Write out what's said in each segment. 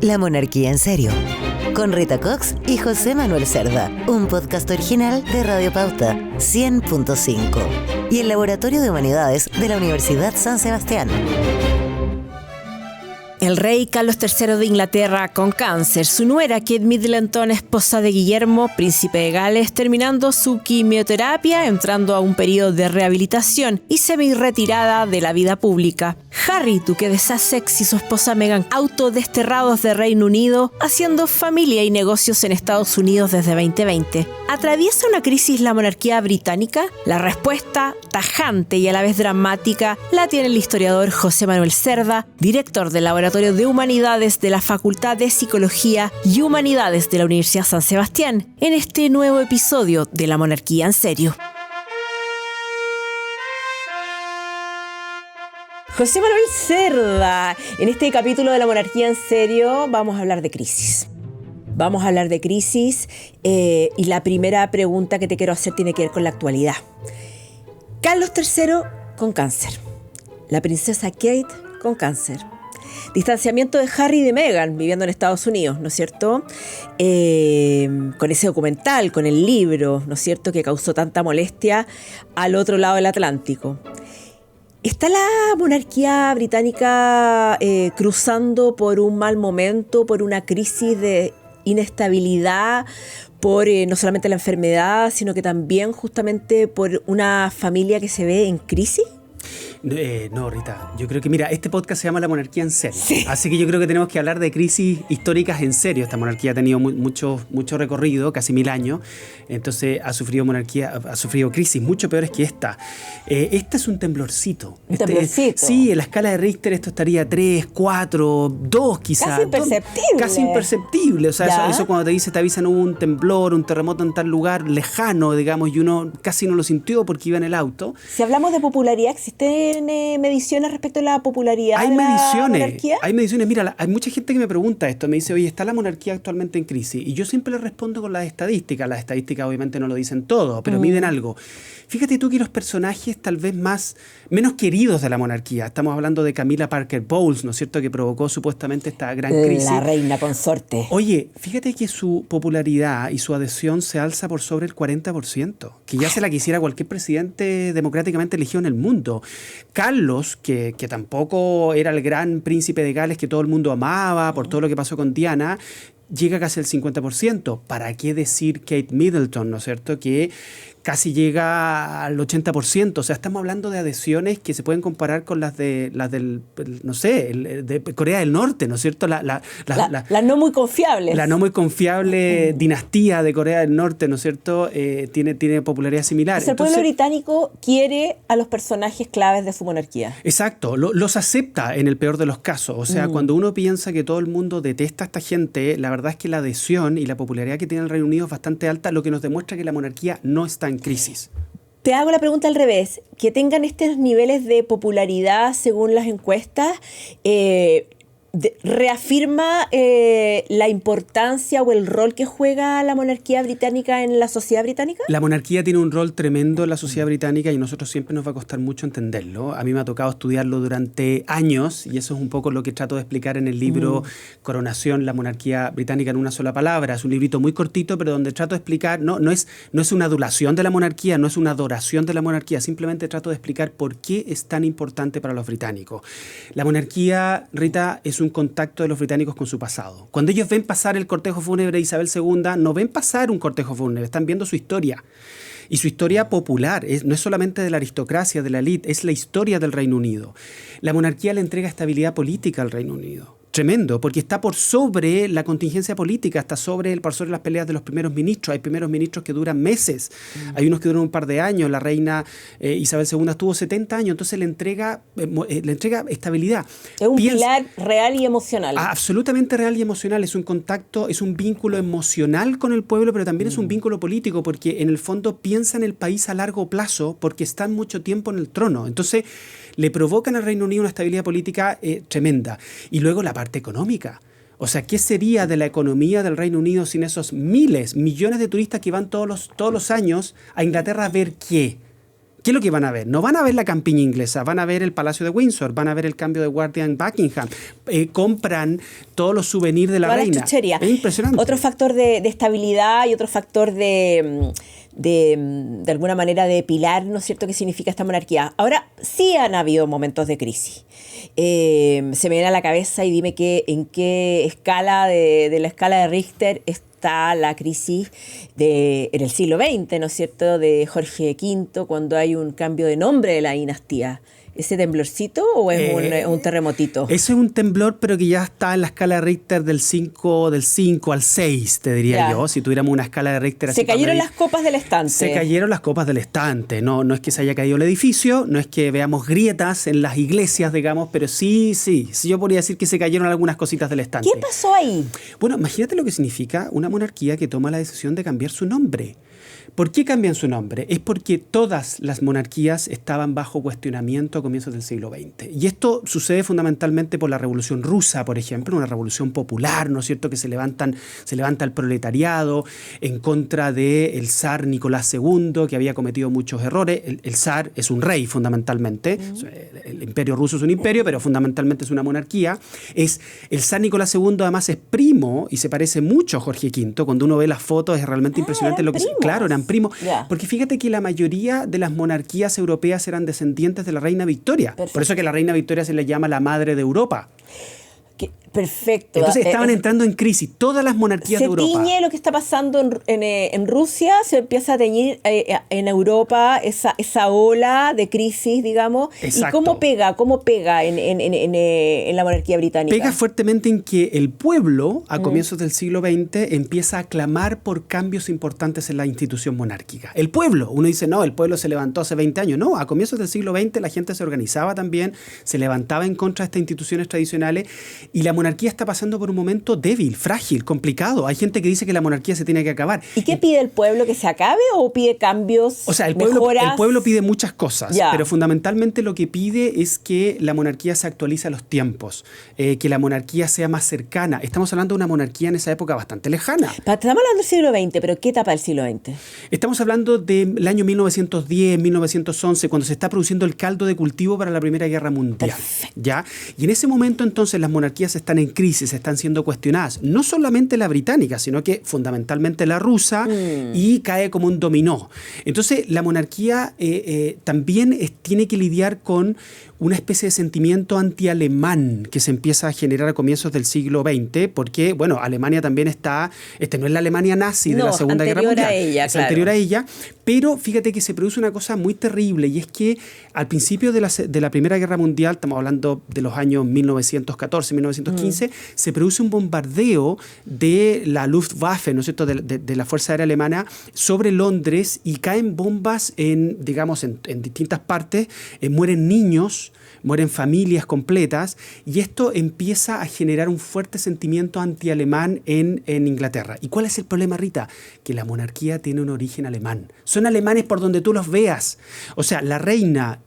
La Monarquía en Serio, con Rita Cox y José Manuel Cerda, un podcast original de Radio Pauta 100.5 y el Laboratorio de Humanidades de la Universidad San Sebastián. El rey Carlos III de Inglaterra con cáncer, su nuera Kate Middleton, esposa de Guillermo, príncipe de Gales, terminando su quimioterapia, entrando a un periodo de rehabilitación y semi-retirada de la vida pública. Harry, duque de Sussex, y su esposa Meghan, autodesterrados de Reino Unido, haciendo familia y negocios en Estados Unidos desde 2020. ¿Atraviesa una crisis la monarquía británica? La respuesta, tajante y a la vez dramática, la tiene el historiador José Manuel Cerda, director del Laboratorio de Humanidades de la Facultad de Psicología y Humanidades de la Universidad San Sebastián, en este nuevo episodio de La Monarquía en Serio. José Manuel Cerda, en este capítulo de La Monarquía en Serio vamos a hablar de crisis. Vamos a hablar de crisis y la primera pregunta que te quiero hacer tiene que ver con la actualidad. Carlos III con cáncer. La princesa Kate con cáncer. Distanciamiento de Harry y de Meghan viviendo en Estados Unidos, ¿no es cierto? Con ese documental, con el libro, ¿no es cierto?, que causó tanta molestia al otro lado del Atlántico. ¿Está la monarquía británica cruzando por un mal momento, por una crisis de inestabilidad, por no solamente la enfermedad, sino que también justamente por una familia que se ve en crisis? No, Rita, yo creo que, mira, este podcast se llama La Monarquía en Serio. Sí. Así que yo creo que tenemos que hablar de crisis históricas en serio. Esta monarquía ha tenido mucho recorrido, casi 1000 años. Entonces ha sufrido crisis mucho peores que esta. Esta es un temblorcito. ¿Un temblorcito? Sí, en la escala de Richter esto estaría 3, 4, 2 quizás. Casi imperceptible. Casi imperceptible. O sea, eso cuando te avisan hubo un temblor, un terremoto en tal lugar lejano, digamos, y uno casi no lo sintió porque iba en el auto. Si hablamos de popularidad, ¿existen mediciones respecto a la popularidad de la monarquía? Hay mediciones. Mira, hay mucha gente que me pregunta esto. Me dice, oye, ¿está la monarquía actualmente en crisis? Y yo siempre le respondo con las estadísticas. Las estadísticas obviamente no lo dicen todo, pero miden algo. Fíjate tú que los personajes tal vez menos queridos de la monarquía, estamos hablando de Camilla Parker Bowles, ¿no es cierto?, que provocó supuestamente esta gran crisis. La reina consorte. Oye, fíjate que su popularidad y su adhesión se alza por sobre el 40%, que ya se la quisiera cualquier presidente democráticamente elegido en el mundo. Carlos, que tampoco era el gran príncipe de Gales que todo el mundo amaba por todo lo que pasó con Diana, llega casi al 50%. ¿Para qué decir Kate Middleton, ¿no es cierto?, que casi llega al 80%. O sea, estamos hablando de adhesiones que se pueden comparar con las del, no sé, de Corea del Norte, ¿no es cierto? La no muy confiable. La no muy confiable dinastía de Corea del Norte, ¿no es cierto? Tiene popularidad similar. Entonces, el pueblo británico quiere a los personajes claves de su monarquía. Exacto, los acepta en el peor de los casos. O sea, cuando uno piensa que todo el mundo detesta a esta gente, la verdad es que la adhesión y la popularidad que tiene el Reino Unido es bastante alta, lo que nos demuestra que la monarquía no está en crisis. Te hago la pregunta al revés. Que tengan estos niveles de popularidad según las encuestas, ¿reafirma la importancia o el rol que juega la monarquía británica en la sociedad británica? La monarquía tiene un rol tremendo en la sociedad británica y a nosotros siempre nos va a costar mucho entenderlo. A mí me ha tocado estudiarlo durante años y eso es un poco lo que trato de explicar en el libro Coronación, la monarquía británica en una sola palabra. Es un librito muy cortito, pero donde trato de explicar, no es una adulación de la monarquía, no es una adoración de la monarquía, simplemente trato de explicar por qué es tan importante para los británicos. La monarquía, Rita, es un contacto de los británicos con su pasado. Cuando ellos ven pasar el cortejo fúnebre de Isabel II, no ven pasar un cortejo fúnebre, están viendo su historia. Y su historia popular, no es solamente de la aristocracia, de la élite, es la historia del Reino Unido. La monarquía le entrega estabilidad política al Reino Unido. Tremendo, porque está por sobre la contingencia política, está por sobre las peleas de los primeros ministros. Hay primeros ministros que duran meses, hay unos que duran un par de años. La reina Isabel II estuvo 70 años, entonces le entrega estabilidad. Es un pilar real y emocional. Absolutamente real y emocional. Es un contacto, es un vínculo emocional con el pueblo, pero también es un vínculo político, porque en el fondo piensa en el país a largo plazo, porque están mucho tiempo en el trono. Entonces le provocan al Reino Unido una estabilidad política tremenda. Y luego la parte económica. O sea, ¿qué sería de la economía del Reino Unido sin esos millones de turistas que van todos los años a Inglaterra a ver qué? ¿Qué es lo que van a ver? No van a ver la campiña inglesa, van a ver el Palacio de Windsor, van a ver el cambio de guardia en Buckingham. Compran todos los souvenirs de la reina. Es impresionante. Otro factor de estabilidad y otro factor de alguna manera de pilar, ¿no es cierto?, qué significa esta monarquía. Ahora, sí han habido momentos de crisis. Se me viene a la cabeza y dime en qué escala de la escala de Richter está la crisis en el siglo XX, ¿no es cierto?, de Jorge V, cuando hay un cambio de nombre de la dinastía. ¿Ese temblorcito o es un terremotito? Ese es un temblor, pero que ya está en la escala de Richter del 5 al 6, te diría yo. Si tuviéramos una escala de Richter así. Se cayeron las copas del estante. Se cayeron las copas del estante. No es que se haya caído el edificio, no es que veamos grietas en las iglesias, digamos, pero sí, yo podría decir que se cayeron algunas cositas del estante. ¿Qué pasó ahí? Bueno, imagínate lo que significa una monarquía que toma la decisión de cambiar su nombre. ¿Por qué cambian su nombre? Es porque todas las monarquías estaban bajo cuestionamiento a comienzos del siglo XX. Y esto sucede fundamentalmente por la Revolución Rusa, por ejemplo, una revolución popular, ¿no es cierto?, que se levanta el proletariado en contra del zar Nicolás II, que había cometido muchos errores. El zar es un rey, fundamentalmente. El imperio ruso es un imperio, pero fundamentalmente es una monarquía. El zar Nicolás II, además, es primo y se parece mucho a Jorge V. Cuando uno ve las fotos es realmente impresionante. Claro, eran primos. Yeah. Porque fíjate que la mayoría de las monarquías europeas eran descendientes de la reina Victoria. Perfecto. Por eso que la reina Victoria se le llama la madre de Europa. Perfecto. Entonces estaban entrando en crisis todas las monarquías de Europa. Se tiñe lo que está pasando en Rusia, se empieza a teñir en Europa esa ola de crisis, digamos. Exacto. ¿Y cómo pega en la monarquía británica? Pega fuertemente en que el pueblo, a comienzos del siglo XX, empieza a clamar por cambios importantes en la institución monárquica. El pueblo, uno dice, no, el pueblo se levantó hace 20 años. No, a comienzos del siglo XX la gente se organizaba también, se levantaba en contra de estas instituciones tradicionales y la monarquía está pasando por un momento débil, frágil, complicado. Hay gente que dice que la monarquía se tiene que acabar. ¿Y qué pide el pueblo? ¿Que se acabe o pide cambios, o sea, el mejoras? Pueblo pide muchas cosas, pero fundamentalmente lo que pide es que la monarquía se actualice a los tiempos, que la monarquía sea más cercana. Estamos hablando de una monarquía en esa época bastante lejana. Estamos hablando del siglo XX, pero ¿qué etapa del siglo XX? Estamos hablando del año 1910, 1911, cuando se está produciendo el caldo de cultivo para la Primera Guerra Mundial. ¿Ya? Y en ese momento entonces las monarquías están en crisis, están siendo cuestionadas. No solamente la británica, sino que fundamentalmente la rusa y cae como un dominó. Entonces la monarquía también tiene que lidiar con una especie de sentimiento anti-alemán que se empieza a generar a comienzos del siglo XX, porque, bueno, Alemania también está, no es la Alemania nazi de la Segunda Guerra Mundial, es anterior a ella, pero fíjate que se produce una cosa muy terrible, y es que al principio de la Primera Guerra Mundial, estamos hablando de los años 1914, 1915, se produce un bombardeo de la Luftwaffe, ¿no es cierto?, de la Fuerza Aérea Alemana sobre Londres, y caen bombas en distintas partes, mueren niños, mueren familias completas, y esto empieza a generar un fuerte sentimiento anti-alemán en Inglaterra. ¿Y cuál es el problema, Rita? Que la monarquía tiene un origen alemán. Son alemanes por donde tú los veas. O sea, la reina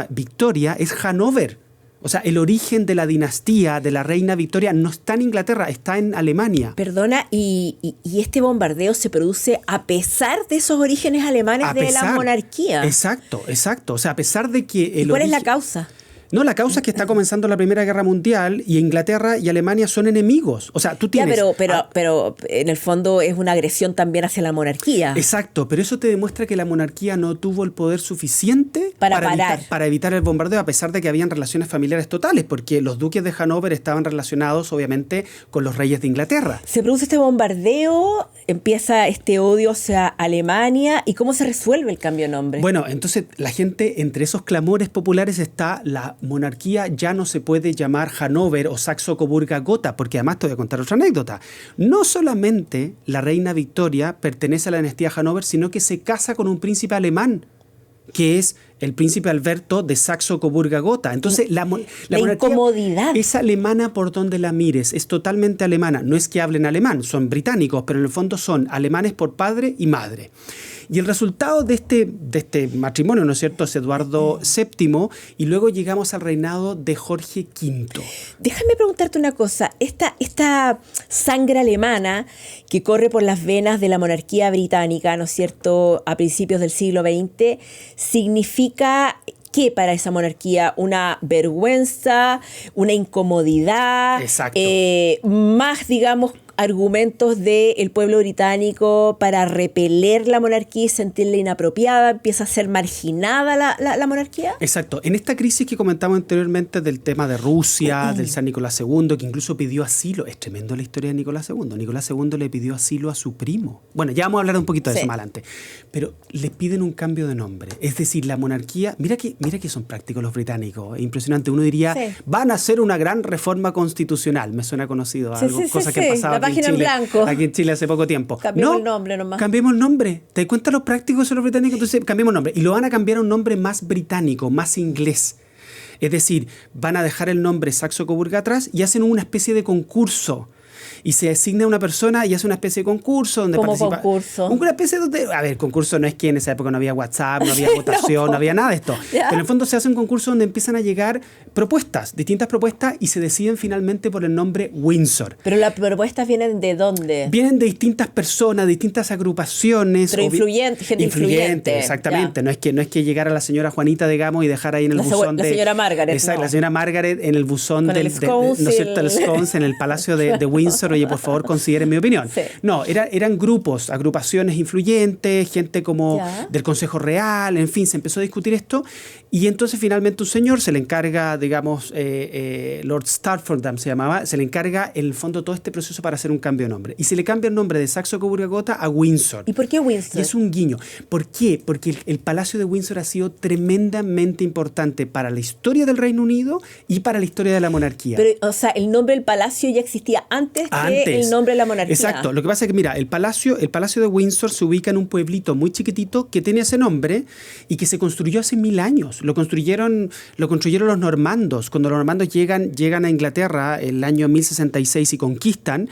Victoria es Hannover. O sea, el origen de la dinastía de la reina Victoria no está en Inglaterra, está en Alemania. Perdona, ¿y este bombardeo se produce a pesar de esos orígenes alemanes de la monarquía? Exacto. O sea, a pesar de que... ¿Y cuál es la causa? No, la causa es que está comenzando la Primera Guerra Mundial y Inglaterra y Alemania son enemigos. O sea, tú tienes... pero en el fondo es una agresión también hacia la monarquía. Exacto, pero eso te demuestra que la monarquía no tuvo el poder suficiente para evitar el bombardeo, a pesar de que habían relaciones familiares totales, porque los duques de Hannover estaban relacionados, obviamente, con los reyes de Inglaterra. Se produce este bombardeo, empieza este odio hacia Alemania, ¿y cómo se resuelve el cambio de nombre? Bueno, entonces la gente, entre esos clamores populares está la monarquía ya no se puede llamar Hannover o Saxo-Coburgo-Gotha, porque además te voy a contar otra anécdota. No solamente la reina Victoria pertenece a la dinastía Hannover, sino que se casa con un príncipe alemán, que es el príncipe Alberto de Saxo-Coburgo-Gotha. Entonces, la monarquía incomodidad es alemana por donde la mires, es totalmente alemana. No es que hablen alemán, son británicos, pero en el fondo son alemanes por padre y madre. Y el resultado de este matrimonio, ¿no es cierto?, es Eduardo VII, y luego llegamos al reinado de Jorge V. Déjame preguntarte una cosa. Esta sangre alemana que corre por las venas de la monarquía británica, ¿no es cierto?, a principios del siglo XX, significa ¿qué para esa monarquía? Una vergüenza, una incomodidad, Exacto. Más, digamos, argumentos del pueblo británico para repeler la monarquía y sentirla inapropiada, empieza a ser marginada la monarquía. Exacto. En esta crisis que comentamos anteriormente del tema de Rusia, del San Nicolás II, que incluso pidió asilo, es tremendo la historia de Nicolás II. Nicolás II le pidió asilo a su primo. Bueno, ya vamos a hablar un poquito de eso más adelante. Pero le piden un cambio de nombre. Es decir, la monarquía, mira que son prácticos los británicos, es impresionante. Uno diría, van a hacer una gran reforma constitucional. Me suena conocido, cosas que pasaban página en blanco. Aquí en Chile hace poco tiempo. Cambiemos el nombre nomás. Cambiemos el nombre. ¿Te das cuenta los prácticos son los británicos? Entonces cambiemos el nombre. Y lo van a cambiar a un nombre más británico, más inglés. Es decir, van a dejar el nombre Saxo-Coburgo atrás y hacen una especie de concurso. Y se asigna a una persona y hace una especie de concurso donde participa. ¿Cómo concurso? Una especie de... A ver, concurso no es que en esa época no había WhatsApp, no había votación, no había nada de esto. ¿Ya? Pero en el fondo se hace un concurso donde empiezan a llegar propuestas, distintas propuestas, y se deciden finalmente por el nombre Windsor. ¿Pero las propuestas vienen de dónde? Vienen de distintas personas, distintas agrupaciones. Pero gente influyente. Exactamente. No es que llegara la señora Juanita, digamos, y dejara ahí en el buzón la señora Margaret. Exacto, la señora Margaret en el buzón del ¿no es cierto? El scones en el Palacio de Windsor. Oye, por favor, consideren mi opinión. Sí. No, eran grupos, agrupaciones influyentes, gente como del Consejo Real, en fin, se empezó a discutir esto, y entonces finalmente un señor se le encarga, digamos, Lord Staffordham se llamaba, se le encarga en el fondo todo este proceso para hacer un cambio de nombre. Y se le cambia el nombre de Saxo-Coburgo-Gotha a Windsor. ¿Y por qué Windsor? Y es un guiño. ¿Por qué? Porque el Palacio de Windsor ha sido tremendamente importante para la historia del Reino Unido y para la historia de la monarquía. Pero, o sea, el nombre del palacio ya existía antes que el nombre de la monarquía. Exacto. Lo que pasa es que, mira, el palacio de Windsor se ubica en un pueblito muy chiquitito que tiene ese nombre y que se construyó hace 1000 años. Lo construyeron los normandos. Cuando los normandos llegan a Inglaterra el año 1066 y conquistan,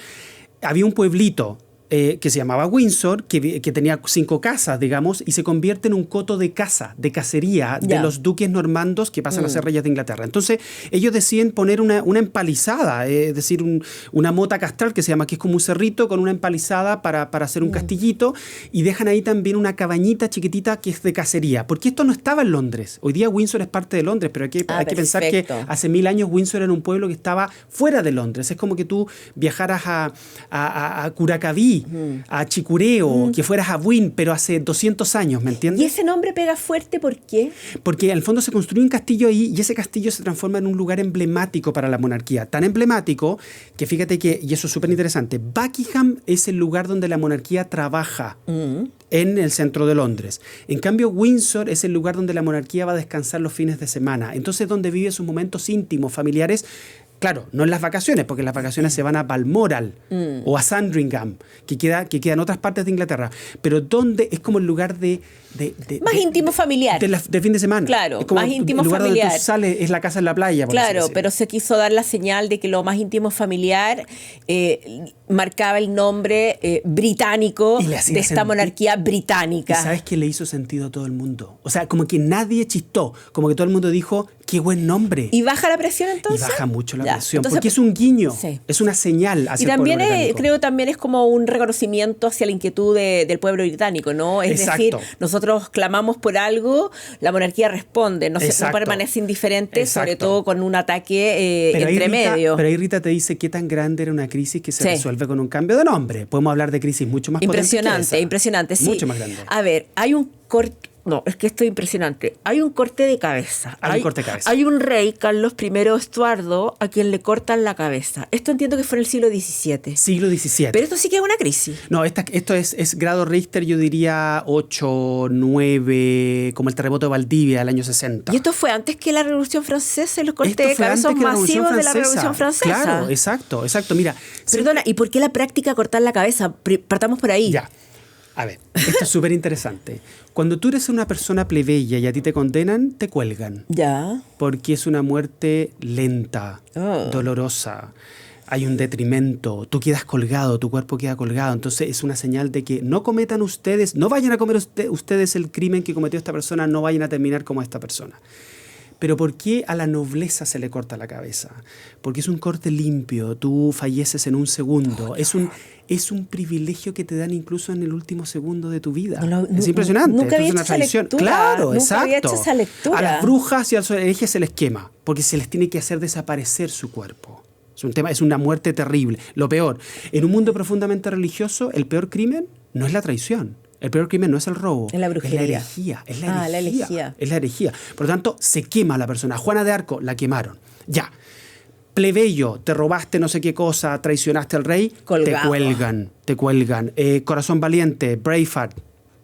había un pueblito que se llamaba Windsor, que tenía 5 casas, digamos, y se convierte en un coto de caza, de cacería de los duques normandos que pasan a ser reyes de Inglaterra. Entonces, ellos deciden poner una empalizada, es decir, una mota castral que se llama, que es como un cerrito con una empalizada para hacer un castillito, y dejan ahí también una cabañita chiquitita que es de cacería, porque esto no estaba en Londres. Hoy día Windsor es parte de Londres, pero hay que pensar que hace 1000 años Windsor era un pueblo que estaba fuera de Londres. Es como que tú viajaras a Curacaví, a Chicureo, que fueras a Buin, pero hace 200 años, ¿me entiendes? ¿Y ese nombre pega fuerte por qué? Porque al fondo se construyó un castillo ahí y ese castillo se transforma en un lugar emblemático para la monarquía. Tan emblemático que fíjate que, y eso es súper interesante, Buckingham es el lugar donde la monarquía trabaja en el centro de Londres. En cambio, Windsor es el lugar donde la monarquía va a descansar los fines de semana. Entonces, donde vive sus momentos íntimos, familiares. Claro, no en las vacaciones, porque las vacaciones se van a Balmoral o a Sandringham, que queda en otras partes de Inglaterra. Pero donde es como el lugar más íntimo familiar. De fin de semana. Claro, es como más íntimo el lugar familiar. Donde tú sales es la casa en la playa. Claro, pero se quiso dar la señal de que lo más íntimo familiar marcaba el nombre británico de esta monarquía británica. ¿Y sabes qué le hizo sentido a todo el mundo? O sea, como que nadie chistó, como que todo el mundo dijo, qué buen nombre. ¿Y baja la presión entonces? Y baja mucho la presión, entonces, porque es un guiño, es una señal hacia el pueblo británico. Creo también es como un reconocimiento hacia la inquietud del pueblo británico, ¿no? Es decir, nosotros clamamos por algo, la monarquía responde, no permanece indiferente, sobre todo con un ataque entre medio. Pero ahí Rita te dice qué tan grande era una crisis que se resuelve con un cambio de nombre. Podemos hablar de crisis mucho más impresionante, sí. Mucho más grande. A ver, hay un corte. No, es que esto es impresionante. Hay un corte de cabeza. Hay un rey, Carlos I Estuardo, a quien le cortan la cabeza. Esto entiendo que fue en el siglo XVII. Siglo XVII. Pero esto sí que es una crisis. No, esto es grado Richter, yo diría 8, 9, como el terremoto de Valdivia del año 60. Y esto fue antes que la Revolución Francesa y los cortes de cabeza masivos de la Revolución Francesa. Claro, exacto. Mira. Perdona, ¿y por qué la práctica de cortar la cabeza? Partamos por ahí. Ya. A ver, esto es súper interesante. Cuando tú eres una persona plebeya y a ti te condenan, te cuelgan. Ya. Porque es una muerte lenta, dolorosa. hay un detrimento, tú quedas colgado, tu cuerpo queda colgado. Entonces es una señal de que no cometan ustedes, no vayan a comer ustedes el crimen que cometió esta persona, no vayan a terminar como esta persona. Pero ¿por qué a la nobleza se le corta la cabeza? Porque es un corte limpio, tú falleces en un segundo. Es un privilegio que te dan incluso en el último segundo de tu vida. Es impresionante. Nunca había es una hecho esa tradición. lectura. Claro, Nunca exacto. había hecho esa lectura. A las brujas y a los herejes se les quema, porque se les tiene que hacer desaparecer su cuerpo. Es una muerte terrible. Lo peor, en un mundo profundamente religioso, el peor crimen no es la traición. El peor crimen no es el robo, es la brujería. Es la herejía. Por lo tanto, se quema a la persona. A Juana de Arco la quemaron. Ya. Plebeyo, te robaste no sé qué cosa, traicionaste al rey, colgado. Te cuelgan. Corazón valiente, Braveheart,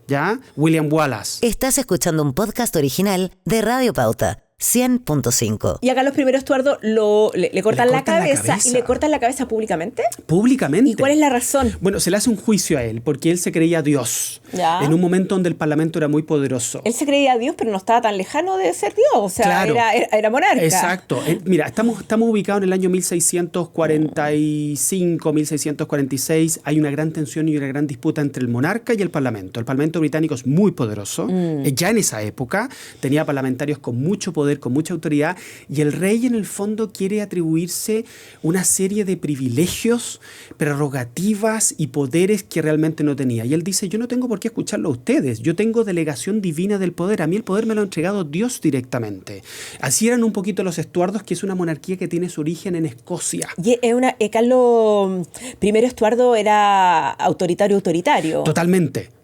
¿ya? William Wallace. Estás escuchando un podcast original de Radio Pauta. 100.5. Y a Carlos I Estuardo le cortan la cabeza y le cortan la cabeza públicamente. ¿Públicamente? ¿Y cuál es la razón? Bueno, se le hace un juicio a él porque él se creía Dios. Ya. En un momento donde el Parlamento era muy poderoso. Él se creía Dios, pero no estaba tan lejano de ser Dios. O sea, claro. era monarca. Exacto. Mira, estamos ubicados en el año 1645, 1646. Hay una gran tensión y una gran disputa entre el monarca y el Parlamento. El Parlamento británico es muy poderoso. Ya en esa época tenía parlamentarios con mucho poder, con mucha autoridad, y el rey en el fondo quiere atribuirse una serie de privilegios, prerrogativas y poderes que realmente no tenía. Y él dice, yo no tengo por qué escucharlo a ustedes, yo tengo delegación divina del poder, a mí el poder me lo ha entregado Dios directamente. Así eran un poquito los Estuardos, que es una monarquía que tiene su origen en Escocia. Y Carlos I Estuardo era autoritario.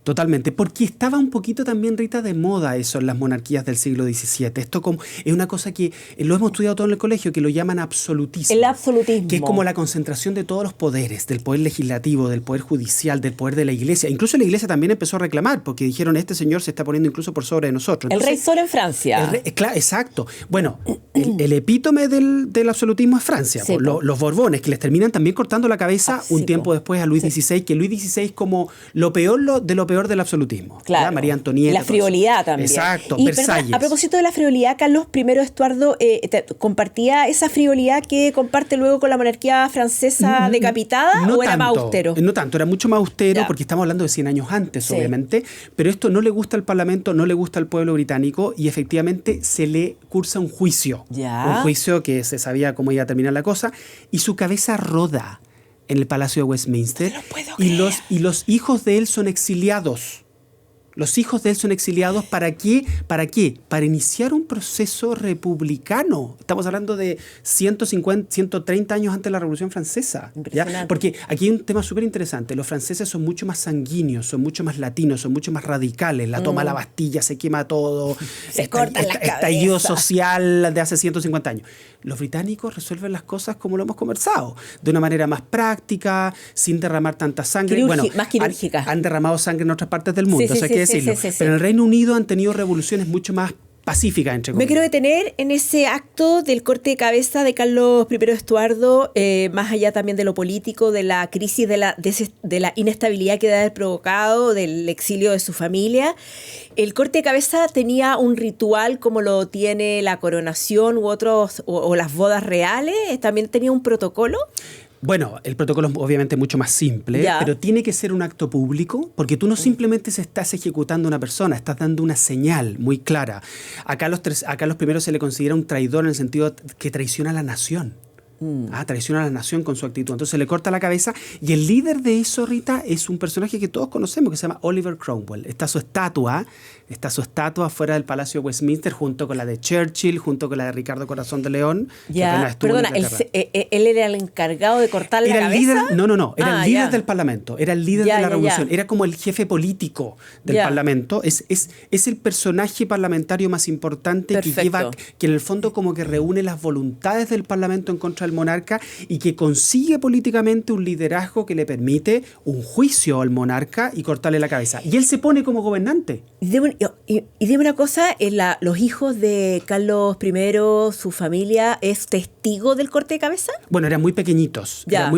Totalmente, porque estaba un poquito también, Rita, de moda eso en las monarquías del siglo XVII. Esto es una cosa que lo hemos estudiado todo en el colegio, que lo llaman absolutismo. El absolutismo. Que es como la concentración de todos los poderes, del poder legislativo, del poder judicial, del poder de la iglesia. Incluso la iglesia también empezó a reclamar, porque dijeron, este señor se está poniendo incluso por sobre de nosotros. Entonces, el rey solo en Francia. Claro, exacto. Bueno, el epítome del absolutismo es Francia. Sí, los Borbones, que les terminan también cortando la cabeza un tiempo después a Luis XVI, que Luis XVI como lo peor de lo peor del absolutismo. Claro. ¿Ya? María Antonieta. La frivolidad también. Exacto, Versalles. A propósito de la frivolidad, Carlos I Estuardo compartía esa frivolidad que comparte luego con la monarquía francesa decapitada, ¿o era más austero? No tanto, era mucho más austero, Ya. porque estamos hablando de 100 años antes, obviamente, pero esto no le gusta al Parlamento, no le gusta al pueblo británico, y efectivamente se le cursa un juicio. Ya. Un juicio que se sabía cómo iba a terminar la cosa, y su cabeza roda en el Palacio de Westminster, No lo puedo y creer. los hijos de él son exiliados. Los hijos de él son exiliados, ¿para qué? Para iniciar un proceso republicano. Estamos hablando de 130 años antes de la Revolución Francesa. Impresionante. Porque aquí hay un tema súper interesante. Los franceses son mucho más sanguíneos, son mucho más latinos, son mucho más radicales. La toma de la Bastilla, se quema todo. Se cortan las estallido cabezas. social de hace 150 años. Los británicos resuelven las cosas como lo hemos conversado, de una manera más práctica, sin derramar tanta sangre. Más quirúrgica. Han derramado sangre en otras partes del mundo, Sí, eso hay que decirlo. sí. Pero en el Reino Unido han tenido revoluciones mucho más pacíficas, entre comillas. Me quiero detener en ese acto del corte de cabeza de Carlos I Estuardo, más allá también de lo político, de la crisis, de la inestabilidad que debe haber provocado, del exilio de su familia. El corte de cabeza tenía un ritual como lo tiene la coronación u otros, o las bodas reales, también tenía un protocolo. Bueno, el protocolo es obviamente mucho más simple, Ya. pero tiene que ser un acto público, porque tú no simplemente se estás ejecutando a una persona, estás dando una señal muy clara. A Carlos I se le considera un traidor en el sentido que traiciona a la nación. Traiciona a la nación con su actitud. Entonces le corta la cabeza, y el líder de eso, Rita, es un personaje que todos conocemos, que se llama Oliver Cromwell. Está su estatua fuera del Palacio de Westminster, junto con la de Churchill, junto con la de Ricardo Corazón de León. que apenas Ya, estuvo en perdona, Inglaterra. él era el encargado de cortar la cabeza. Era el líder del Parlamento, era el líder Ya, de la ya, revolución, ya. era como el jefe político del Ya. Parlamento, es el personaje parlamentario más importante Perfecto. que en el fondo como que reúne las voluntades del Parlamento en contra del monarca, y que consigue políticamente un liderazgo que le permite un juicio al monarca y cortarle la cabeza. Y él se pone como gobernante. Y dime una cosa, los hijos de Carlos I, su familia, ¿es testigo del corte de cabeza? Bueno, eran muy pequeñitos, Ya.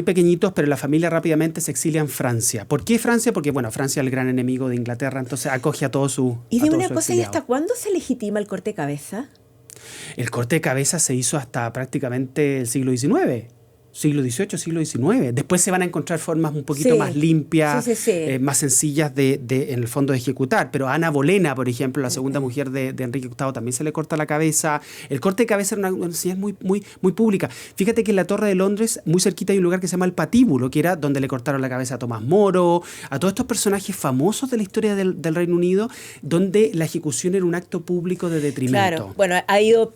pero la familia rápidamente se exilia en Francia. ¿Por qué Francia? Porque, bueno, Francia es el gran enemigo de Inglaterra, entonces acoge a todos sus Y dime una sus cosa, ¿y exiliados. hasta cuándo se legitima el corte de cabeza? El corte de cabeza se hizo hasta prácticamente el siglo XIX. O siglo XVIII, siglo XIX. Después se van a encontrar formas un poquito Sí. más limpias, Sí. más sencillas en el fondo de ejecutar. Pero a Ana Bolena, por ejemplo, la segunda mujer de Enrique VIII, también se le corta la cabeza. El corte de cabeza era una señal muy pública. Fíjate que en la Torre de Londres, muy cerquita, hay un lugar que se llama el Patíbulo, que era donde le cortaron la cabeza a Tomás Moro, a todos estos personajes famosos de la historia del Reino Unido, donde la ejecución era un acto público de detrimento. Claro, bueno, ha ido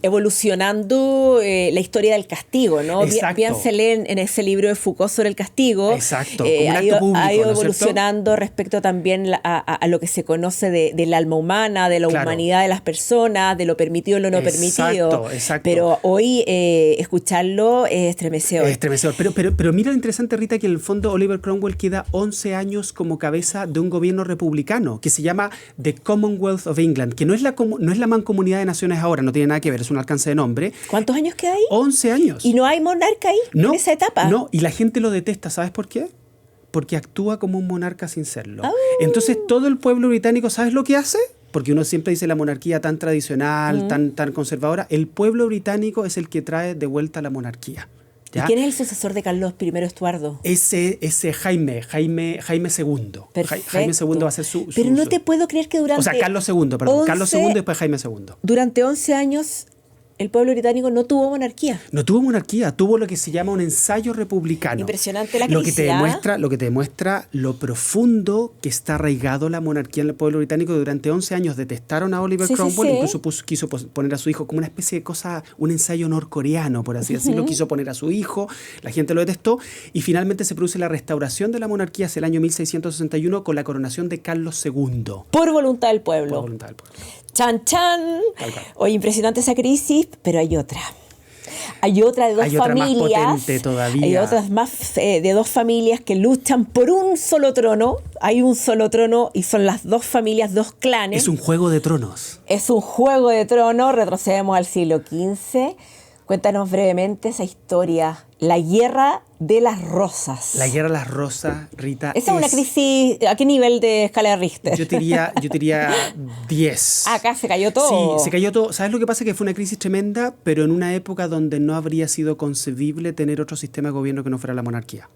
evolucionando la historia del castigo, ¿no? Exacto. Bien se lee en ese libro de Foucault sobre el castigo. Exacto, como un acto público, ha ido ¿no es cierto? evolucionando respecto también a lo que se conoce del alma humana, de la Claro. humanidad de las personas, de lo permitido y lo no permitido. Exacto. Pero hoy escucharlo es estremecedor. Es estremecedor. Pero mira lo interesante, Rita, que en el fondo Oliver Cromwell queda 11 años como cabeza de un gobierno republicano que se llama The Commonwealth of England, que no es la mancomunidad de naciones ahora, no tiene nada que ver, es un alcance de nombre. ¿Cuántos años queda ahí? 11 años. ¿Y no hay monarca ahí en esa etapa? No, y la gente lo detesta, ¿sabes por qué? Porque actúa como un monarca sin serlo. Oh. Entonces todo el pueblo británico, ¿sabes lo que hace? Porque uno siempre dice la monarquía tan tradicional, tan conservadora. El pueblo británico es el que trae de vuelta la monarquía. ¿Ya? ¿Y quién es el sucesor de Carlos I Estuardo? Ese Jaime II. Perfecto. Jaime II va a ser su... Pero no te puedo creer que durante... O sea, Carlos II, perdón. 11 Carlos II y después Jaime II. Durante 11 años el pueblo británico no tuvo monarquía. No tuvo monarquía, tuvo lo que se llama un ensayo republicano. Impresionante la Lo que te crisis, demuestra lo profundo que está arraigado la monarquía en el pueblo británico. Durante 11 años detestaron a Oliver Cromwell, incluso quiso poner a su hijo como una especie de cosa, un ensayo norcoreano, por así decirlo. Quiso poner a su hijo, la gente lo detestó, y finalmente se produce la restauración de la monarquía hacia el año 1661 con la coronación de Carlos II. Por voluntad del pueblo. Por voluntad del pueblo. ¡Chan, chan! Tal cual. Oye, impresionante esa crisis, pero hay otra. Hay otra de dos Hay otra familias. más potente todavía. Hay otras más de dos familias que luchan por un solo trono. Hay un solo trono y son las dos familias, dos clanes. Es un juego de tronos. Es un juego de tronos. Retrocedemos al siglo XV. Cuéntanos brevemente esa historia. La Guerra de las Rosas. La Guerra de las Rosas, Rita. Esa es una crisis. ¿A qué nivel de escala de Richter? Yo te diría 10. Acá se cayó todo. Sí, se cayó todo. ¿Sabes lo que pasa? Que fue una crisis tremenda, pero en una época donde no habría sido concebible tener otro sistema de gobierno que no fuera la monarquía.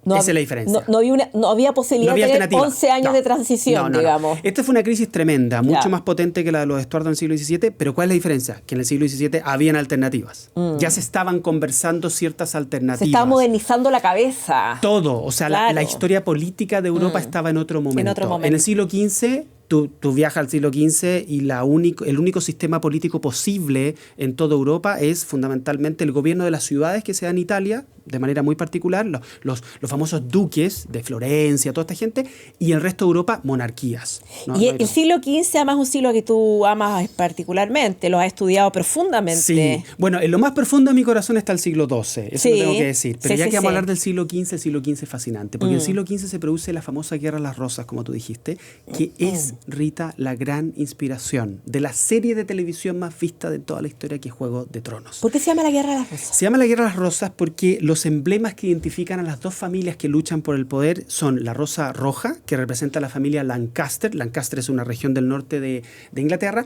Esa es la diferencia. No había posibilidad de tener alternativa. 11 años de transición, digamos. Esta fue una crisis tremenda, mucho Ya. más potente que la de los Estuardo en el siglo XVII, pero ¿cuál es la diferencia? Que en el siglo XVII habían alternativas. Ya se estaban conversando ciertas alternativas. Se estaba modernizando la cabeza. Todo, o sea, Claro. la historia política de Europa estaba en otro momento. En el siglo XV, tú viajas al siglo XV y el único sistema político posible en toda Europa es fundamentalmente el gobierno de las ciudades que se da en Italia, de manera muy particular, los famosos duques de Florencia, toda esta gente, y el resto de Europa, monarquías. ¿No? Y No hay el siglo XV, además, un siglo que tú amas particularmente, lo has estudiado profundamente. Sí, bueno, en lo más profundo de mi corazón está el siglo XII, eso lo tengo que decir. Pero ya que vamos a hablar del siglo XV, el siglo XV es fascinante, porque en el siglo XV se produce la famosa Guerra de las Rosas, como tú dijiste, que es, Rita, la gran inspiración de la serie de televisión más vista de toda la historia, que es Juego de Tronos. ¿Por qué se llama la Guerra de las Rosas? Se llama la Guerra de las Rosas porque los emblemas que identifican a las dos familias que luchan por el poder son la rosa roja, que representa a la familia Lancaster. Lancaster es una región del norte de Inglaterra,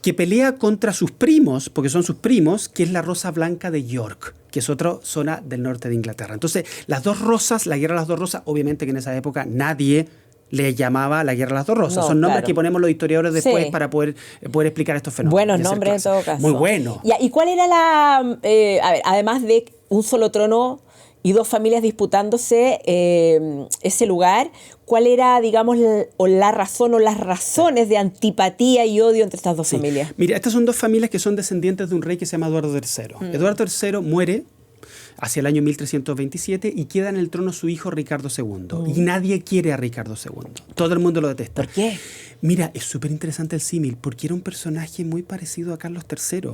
que pelea contra sus primos, porque son sus primos, que es la rosa blanca de York, que es otra zona del norte de Inglaterra. Entonces, las dos rosas, la Guerra de las dos Rosas, obviamente que en esa época nadie le llamaba la Guerra de las dos Rosas. No, son nombres claro. que ponemos los historiadores después para poder explicar estos fenómenos. Buenos y hacer nombres en clases. todo caso. Muy bueno. ¿Y cuál era la... a ver, además de un solo trono y dos familias disputándose ese lugar, ¿cuál era, digamos, la razón o las razones de antipatía y odio entre estas dos familias? Mira, estas son dos familias que son descendientes de un rey que se llama Eduardo III. Eduardo III muere hacia el año 1327 y queda en el trono su hijo Ricardo II. Y nadie quiere a Ricardo II. Todo el mundo lo detesta. ¿Por qué? Mira, es súper interesante el símil, porque era un personaje muy parecido a Carlos III.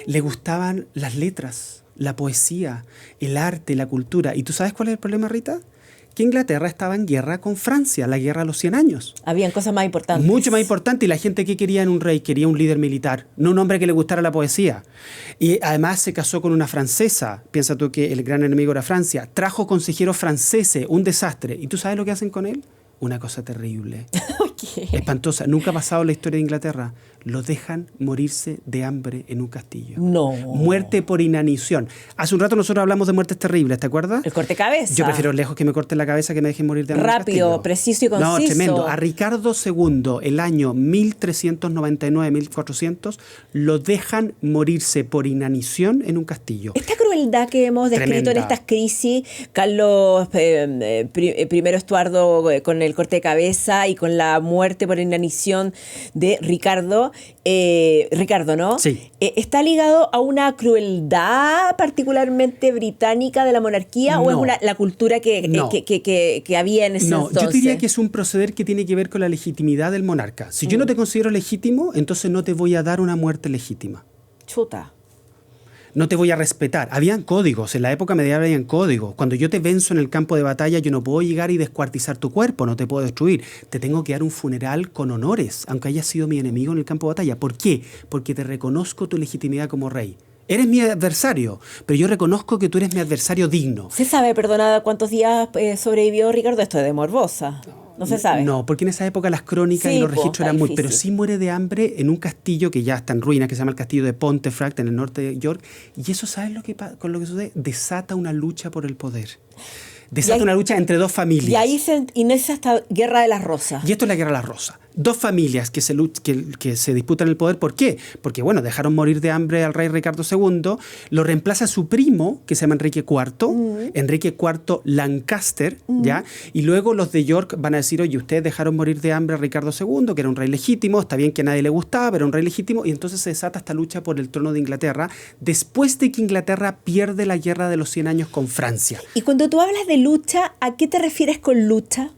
Le gustaban las letras, la poesía, el arte, la cultura. ¿Y tú sabes cuál es el problema, Rita? Que Inglaterra estaba en guerra con Francia, la guerra de los 100 años. Habían cosas más importantes. Mucho más importante. Y la gente que quería en un rey, quería un líder militar, no un hombre que le gustara la poesía. Y además se casó con una francesa. Piensa tú que el gran enemigo era Francia. Trajo consejeros franceses, un desastre. ¿Y tú sabes lo que hacen con él? Una cosa terrible. qué? Espantosa. Nunca ha pasado en la historia de Inglaterra. Lo dejan morirse de hambre en un castillo. No. Muerte por inanición. Hace un rato nosotros hablamos de muertes terribles, ¿te acuerdas? El corte cabeza. Yo prefiero lejos que me corten la cabeza que me dejen morir de hambre. Rápido, preciso y conciso. No, tremendo. A Ricardo II, el año 1399-1400, lo dejan morirse por inanición en un castillo. Esta crueldad que hemos descrito Tremenda. en estas crisis, Carlos primero Estuardo con el corte de cabeza y con la muerte por inanición de Ricardo, ¿no? Sí. ¿Está ligado a una crueldad particularmente británica de la monarquía No. o es la cultura que había en ese entonces? Yo diría que es un proceder que tiene que ver con la legitimidad del monarca. Si yo no te considero legítimo, entonces no te voy a dar una muerte legítima. Chuta. No te voy a respetar. Habían códigos, en la época medieval habían códigos. Cuando yo te venzo en el campo de batalla, yo no puedo llegar y descuartizar tu cuerpo, no te puedo destruir. Te tengo que dar un funeral con honores, aunque hayas sido mi enemigo en el campo de batalla. ¿Por qué? Porque te reconozco tu legitimidad como rey. Eres mi adversario, pero yo reconozco que tú eres mi adversario digno. ¿Se sabe, perdonada, cuántos días sobrevivió Ricardo? Esto es de morbosa. No se sabe. No, porque en esa época las crónicas Sí, y los po, registros está eran muy... difícil. Pero sí muere de hambre en un castillo que ya está en ruinas, que se llama el castillo de Pontefract, en el norte de York. Y eso, ¿sabes con lo que sucede? Desata una lucha por el poder. Desata una lucha entre dos familias. Y ahí se inicia esta Guerra de las Rosas. Y esto es la Guerra de las Rosas. Dos familias que se disputan el poder. ¿Por qué? Porque, bueno, dejaron morir de hambre al rey Ricardo II, lo reemplaza su primo, que se llama Enrique IV, Enrique IV Lancaster, ¿ya? Y luego los de York van a decir, oye, ustedes dejaron morir de hambre a Ricardo II, que era un rey legítimo, está bien que a nadie le gustaba, pero era un rey legítimo, y entonces se desata esta lucha por el trono de Inglaterra, después de que Inglaterra pierde la Guerra de los 100 años con Francia. Y cuando tú hablas de lucha, ¿a qué te refieres con lucha?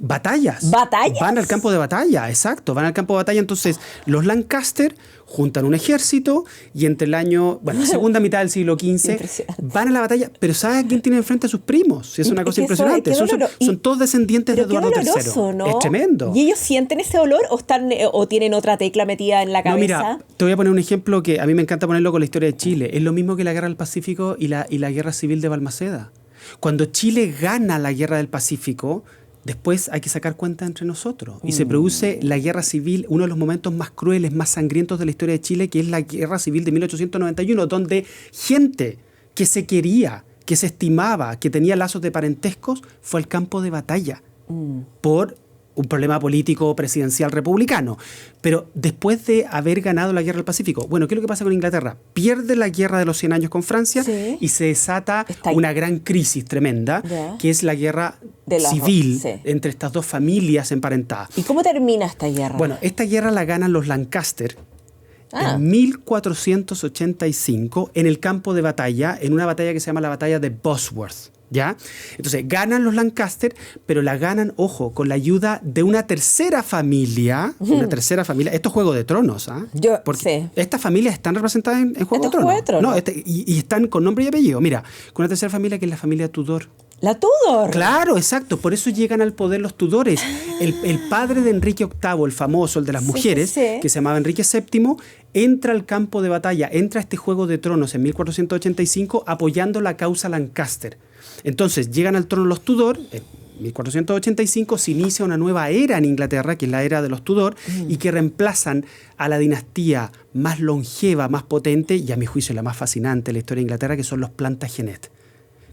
Batallas. ¿Batallas? Van al campo de batalla, exacto. Van al campo de batalla. Entonces, los Lancaster juntan un ejército y entre el año, bueno, segunda mitad del siglo XV, van a la batalla. Pero ¿sabes a quién tienen enfrente? A sus primos. Es una cosa impresionante. Son todos descendientes de Eduardo III. ¿No? Es tremendo. ¿Y ellos sienten ese dolor o tienen otra tecla metida en la cabeza? No, mira, te voy a poner un ejemplo que a mí me encanta ponerlo con la historia de Chile. Es lo mismo que la Guerra del Pacífico y la Guerra Civil de Balmaceda. Cuando Chile gana la Guerra del Pacífico, después hay que sacar cuenta entre nosotros. Y se produce la guerra civil, uno de los momentos más crueles, más sangrientos de la historia de Chile, que es la guerra civil de 1891, donde gente que se quería, que se estimaba, que tenía lazos de parentescos, fue al campo de batalla por un problema político presidencial republicano. Pero después de haber ganado la Guerra del Pacífico, bueno, ¿qué es lo que pasa con Inglaterra? Pierde la Guerra de los 100 años con Francia, sí, y se desata una gran crisis tremenda, ya, que es la guerra civil entre estas dos familias emparentadas. ¿Y cómo termina esta guerra? Bueno, esta guerra la ganan los Lancaster en 1485 en el campo de batalla, en una batalla que se llama la batalla de Bosworth. ¿Ya? Entonces, ganan los Lancaster, pero la ganan, ojo, con la ayuda de una tercera familia. Una tercera familia. Esto es Juego de Tronos, ¿ah? Porque estas familias están representadas en Juego de Tronos. No, y están con nombre y apellido. Mira, con una tercera familia que es la familia Tudor. ¿La Tudor? Claro, exacto. Por eso llegan al poder los Tudores. El padre de Enrique VIII, el famoso, el de las mujeres, que se llamaba Enrique VII, entra al campo de batalla, entra a este Juego de Tronos en 1485 apoyando la causa Lancaster. Entonces, llegan al trono los Tudor, en 1485 se inicia una nueva era en Inglaterra, que es la era de los Tudor, y que reemplazan a la dinastía más longeva, más potente, y a mi juicio la más fascinante de la historia de Inglaterra, que son los Plantagenet,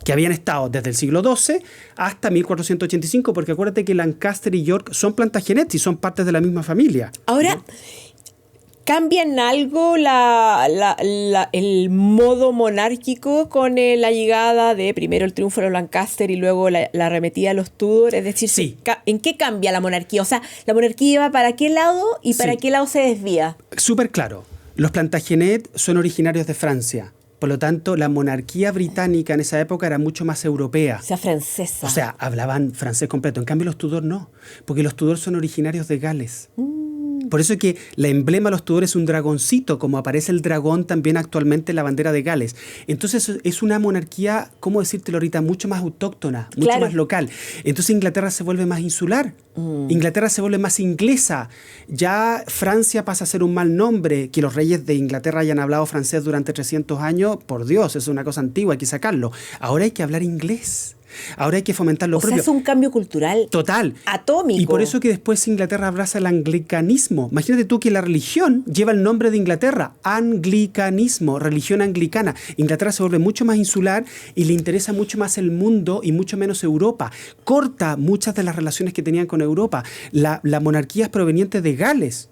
que habían estado desde el siglo XII hasta 1485, porque acuérdate que Lancaster y York son Plantagenet y son partes de la misma familia. Ahora, ¿cambia en algo el modo monárquico con la llegada de primero el triunfo de los Lancaster y luego la arremetida de los Tudor? Es decir, sí. ¿En qué cambia la monarquía? O sea, ¿la monarquía va para qué lado y para qué lado se desvía? Súper claro. Los Plantagenet son originarios de Francia. Por lo tanto, la monarquía británica en esa época era mucho más europea. O sea, francesa. O sea, hablaban francés completo. En cambio, los Tudor no, porque los Tudor son originarios de Gales. Por eso es que la emblema de los Tudor es un dragoncito, como aparece el dragón también actualmente en la bandera de Gales. Entonces es una monarquía, ¿cómo decírtelo ahorita? Mucho más autóctona, mucho más local. Entonces Inglaterra se vuelve más insular. Inglaterra se vuelve más inglesa. Ya Francia pasa a ser un mal nombre. Que los reyes de Inglaterra hayan hablado francés durante 300 años, por Dios, es una cosa antigua, hay que sacarlo. Ahora hay que hablar inglés. Ahora hay que fomentar lo propio. O sea, es un cambio cultural total, atómico. Y por eso que después Inglaterra abraza el anglicanismo. Imagínate tú que la religión lleva el nombre de Inglaterra, anglicanismo, religión anglicana. Inglaterra se vuelve mucho más insular y le interesa mucho más el mundo y mucho menos Europa. Corta muchas de las relaciones que tenían con Europa. La monarquía es proveniente de Gales.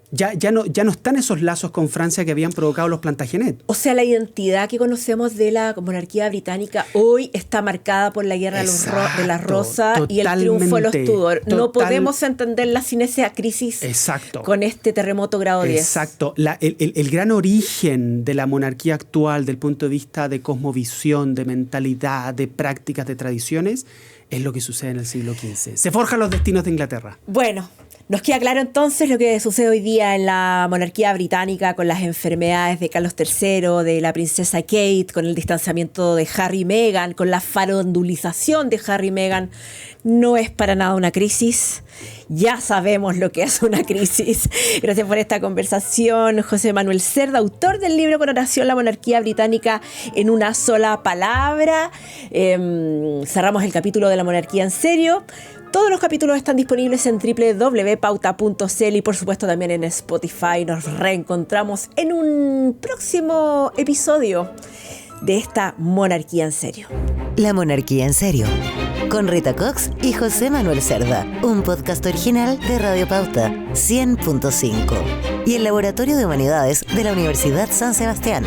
Ya no están esos lazos con Francia que habían provocado los Plantagenet. O sea, la identidad que conocemos de la monarquía británica hoy está marcada por la guerra de las Rosas y el triunfo de los Tudor. No podemos entenderla sin esa crisis. Exacto. Con este terremoto grado 10. Exacto. El gran origen de la monarquía actual, del punto de vista de cosmovisión, de mentalidad, de prácticas, de tradiciones, es lo que sucede en el siglo XV. Se forjan los destinos de Inglaterra. Bueno, nos queda claro entonces lo que sucede hoy día en la monarquía británica con las enfermedades de Carlos III, de la princesa Kate, con el distanciamiento de Harry y Meghan, con la farandulización de Harry y Meghan. No es para nada una crisis. Ya sabemos lo que es una crisis. Gracias por esta conversación, José Manuel Cerda, autor del libro Coronación, la monarquía británica en una sola palabra. Cerramos el capítulo de la monarquía en serio. Todos los capítulos están disponibles en www.pauta.cl y por supuesto también en Spotify. Nos reencontramos en un próximo episodio de esta monarquía en serio. La monarquía en serio, con Rita Cox y José Manuel Cerda, un podcast original de Radio Pauta 100.5 y el Laboratorio de Humanidades de la Universidad San Sebastián.